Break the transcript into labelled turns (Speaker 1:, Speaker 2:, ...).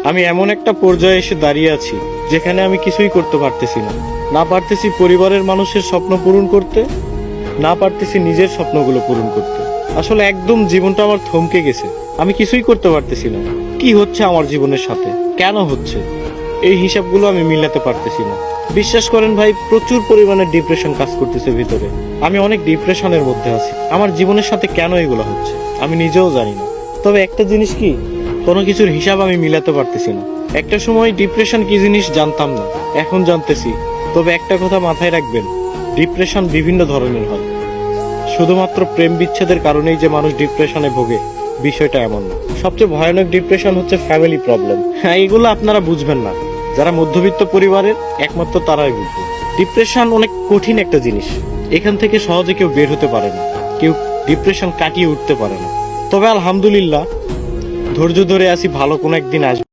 Speaker 1: আমি এমন একটা পর্যায়ে এসে দাঁড়িয়ে আছি যেখানে আমি কিছুই করতে পারতেছি না। না পারতেছি পরিবারের মানুষের স্বপ্ন পূরণ করতে, না পারতেছি নিজের স্বপ্নগুলো পূরণ করতে। আসলে একদম জীবনটা আমার থমকে গেছে। আমি কিছুই করতে পারতেছি না। কি হচ্ছে আমার জীবনের সাথে, কেন হচ্ছে, এই হিসাবগুলো আমি মিলাতে পারতেছি না। বিশ্বাস করেন ভাই, প্রচুর পরিমাণে ডিপ্রেশন কাজ করতেছে ভিতরে। আমি অনেক ডিপ্রেশনের মধ্যে আছি। আমার জীবনের সাথে কেন এগুলো হচ্ছে আমি নিজেও জানি না। তবে একটা জিনিস কি, কোনো কিছুর হিসাব আমি মিলাতে পারতেছি না। একটা সময় ডিপ্রেশন কি জিনিস জানতাম না, এখন জানতেছি। তবে একটা কথা মাথায় রাখবেন, ডিপ্রেশন বিভিন্ন ধরনের হয়। শুধুমাত্র প্রেম বিচ্ছেদের কারণেই যে মানুষ ডিপ্রেশনে ভোগে, বিষয়টা এমন না। সবচেয়ে ভয়ানক ডিপ্রেশন হচ্ছে ফ্যামিলি প্রবলেম। হ্যাঁ, এগুলো আপনারা বুঝবেন না। যারা মধ্যবিত্ত পরিবারের, একমাত্র তারাই বুঝবে। ডিপ্রেশন অনেক কঠিন একটা জিনিস। এখান থেকে সহজে কেউ বের হতে পারে না, কেউ ডিপ্রেশন কাটিয়ে উঠতে পারে না। তবে আলহামদুলিল্লাহ, ধৈর্য ধরে আছি, ভালো কোনো একদিন আসবে।